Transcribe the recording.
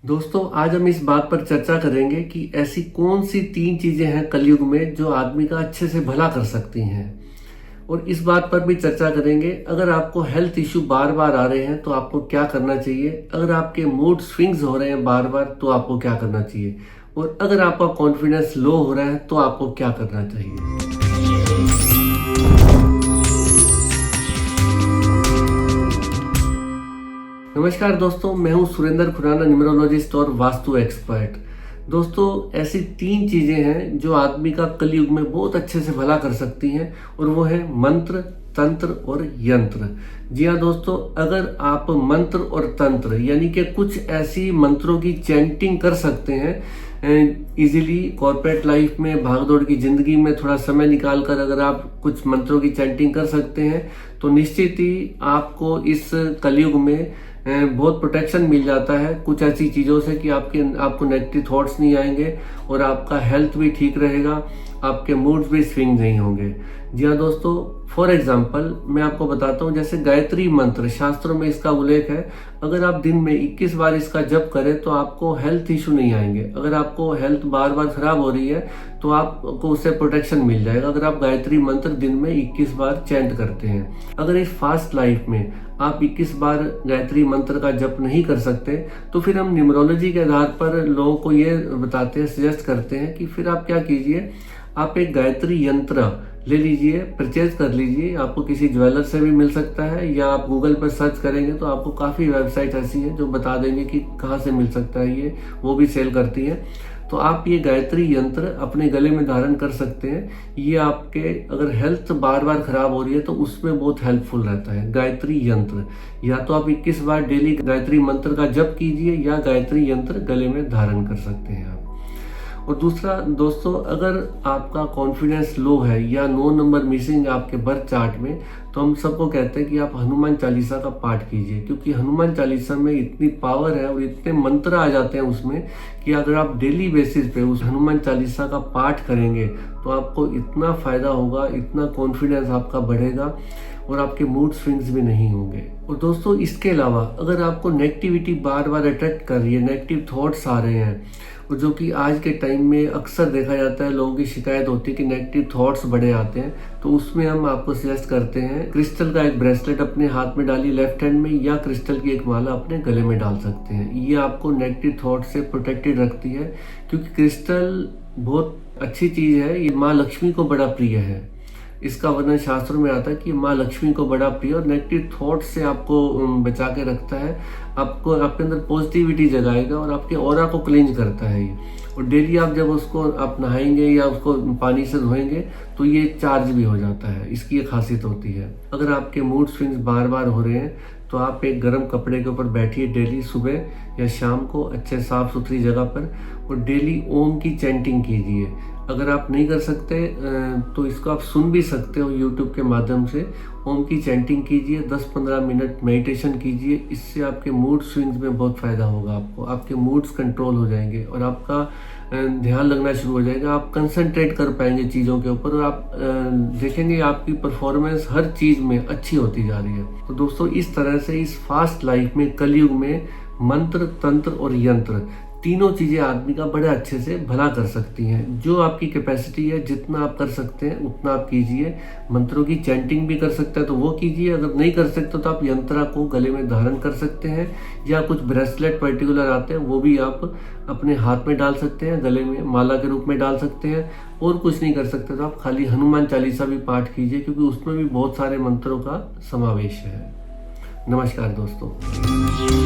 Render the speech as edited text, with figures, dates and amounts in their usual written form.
दोस्तों आज हम इस बात पर चर्चा करेंगे कि ऐसी कौन सी 3 चीजें हैं कलयुग में जो आदमी का अच्छे से भला कर सकती हैं। और इस बात पर भी चर्चा करेंगे, अगर आपको हेल्थ इश्यू बार बार आ रहे हैं तो आपको क्या करना चाहिए, अगर आपके मूड स्विंग्स हो रहे हैं बार बार तो आपको क्या करना चाहिए, और अगर आपका कॉन्फिडेंस लो हो रहा है तो आपको क्या करना चाहिए। नमस्कार दोस्तों, मैं हूं सुरेंद्र खुराना, न्यूमरोलॉजिस्ट और वास्तु एक्सपर्ट। दोस्तों ऐसी 3 चीजें हैं जो आदमी का कलयुग में बहुत अच्छे से भला कर सकती हैं, और वो है मंत्र, तंत्र और यंत्र। जी हाँ दोस्तों, अगर आप मंत्र और तंत्र यानी कि कुछ ऐसी मंत्रों की चैंटिंग कर सकते हैं इजीली, कॉर्पोरेट लाइफ में भागदौड़ की जिंदगी में थोड़ा समय निकालकर अगर आप कुछ मंत्रों की चैंटिंग कर सकते हैं तो निश्चित ही आपको इस कलयुग में बहुत प्रोटेक्शन मिल जाता है कुछ ऐसी चीज़ों से कि आपको नेगेटिव थॉट्स नहीं आएंगे और आपका हेल्थ भी ठीक रहेगा, आपके मूड्स भी स्विंग नहीं होंगे। जी हाँ दोस्तों, फॉर एग्जाम्पल मैं आपको बताता हूँ, जैसे गायत्री मंत्र, शास्त्रों में इसका उल्लेख है, अगर आप दिन में 21 बार इसका जप करें तो आपको हेल्थ इशू नहीं आएंगे। अगर आपको हेल्थ बार बार खराब हो रही है तो आपको उससे प्रोटेक्शन मिल जाएगा अगर आप गायत्री मंत्र दिन में 21 बार चैंट करते हैं। अगर इस फास्ट लाइफ में आप 21 बार गायत्री मंत्र का जप नहीं कर सकते तो फिर हम न्यूमरोलॉजी के आधार पर लोगों को ये बताते हैं, सजेस्ट करते हैं कि फिर आप क्या कीजिए, आप एक गायत्री यंत्र ले लीजिए, परचेज कर लीजिए। आपको किसी ज्वेलर से भी मिल सकता है या आप गूगल पर सर्च करेंगे तो आपको काफ़ी वेबसाइट ऐसी है जो बता देंगे कि कहाँ से मिल सकता है, ये वो भी सेल करती है। तो आप ये गायत्री यंत्र अपने गले में धारण कर सकते हैं। ये आपके अगर हेल्थ बार बार खराब हो रही है तो उसमें बहुत हेल्पफुल रहता है गायत्री यंत्र। या तो आप 21 बार डेली गायत्री मंत्र का जप कीजिए या गायत्री यंत्र गले में धारण कर सकते हैं आप। और दूसरा दोस्तों, अगर आपका कॉन्फिडेंस लो है या 9 नंबर मिसिंग आपके बर्थ चार्ट में, तो हम सबको कहते हैं कि आप हनुमान चालीसा का पाठ कीजिए, क्योंकि हनुमान चालीसा में इतनी पावर है और इतने मंत्र आ जाते हैं उसमें कि अगर आप डेली बेसिस पे उस हनुमान चालीसा का पाठ करेंगे तो आपको इतना फायदा होगा, इतना कॉन्फिडेंस आपका बढ़ेगा और आपके मूड स्विंग्स भी नहीं होंगे। और दोस्तों इसके अलावा अगर आपको नेगेटिविटी बार बार अट्रैक्ट कर रही है, नेगेटिव थॉट्स आ रहे हैं, और जो कि आज के टाइम में अक्सर देखा जाता है, लोगों की शिकायत होती है कि नेगेटिव थॉट्स बड़े आते हैं, तो उसमें हम आपको सजेस्ट करते हैं क्रिस्टल का एक ब्रेसलेट अपने हाथ में डालिए लेफ्ट हैंड में, या क्रिस्टल की एक माला अपने गले में डाल सकते हैं। ये आपको नेगेटिव थॉट से प्रोटेक्टेड रखती है, क्योंकि क्रिस्टल बहुत अच्छी चीज है, ये माँ लक्ष्मी को बड़ा प्रिय है। इसका वर्णन शास्त्रों में आता है कि माँ लक्ष्मी को बड़ा प्रिय और नेगेटिव थॉट से आपको बचा के रखता है, आपको आपके अंदर पॉजिटिविटी जगाएगा और आपके ऑरा को क्लींज करता है ये। और डेली आप जब उसको आप नहाएंगे या उसको पानी से धोएंगे तो ये चार्ज भी हो जाता है, इसकी ये खासियत होती है। अगर आपके मूड स्विंग्स बार बार हो रहे हैं तो आप एक गर्म कपड़े के ऊपर बैठिए डेली, सुबह या शाम को अच्छे साफ सुथरी जगह पर, और डेली ओम की चैंटिंग कीजिए। अगर आप नहीं कर सकते तो इसको आप सुन भी सकते हो यूट्यूब के माध्यम से। ओम की चैंटिंग कीजिए, 10-15 मिनट मेडिटेशन कीजिए, इससे आपके मूड स्विंग्स में बहुत फायदा होगा आपको, आपके मूड्स कंट्रोल हो जाएंगे और आपका ध्यान लगना शुरू हो जाएगा, आप कंसंट्रेट कर पाएंगे चीज़ों के ऊपर और आप देखेंगे आपकी परफॉर्मेंस हर चीज़ में अच्छी होती जा रही है। तो दोस्तों इस तरह से इस फास्ट लाइफ में, कलयुग में, मंत्र, तंत्र और यंत्र, तीनों चीजें आदमी का बड़े अच्छे से भला कर सकती हैं। जो आपकी कैपेसिटी है, जितना आप कर सकते हैं उतना आप कीजिए। मंत्रों की चैंटिंग भी कर सकते हैं तो वो कीजिए, अगर नहीं कर सकते तो आप यंत्रा को गले में धारण कर सकते हैं, या कुछ ब्रेसलेट पर्टिकुलर आते हैं वो भी आप अपने हाथ में डाल सकते हैं, गले में माला के रूप में डाल सकते हैं। और कुछ नहीं कर सकते तो आप खाली हनुमान चालीसा भी पाठ कीजिए, क्योंकि उसमें भी बहुत सारे मंत्रों का समावेश है। नमस्कार दोस्तों।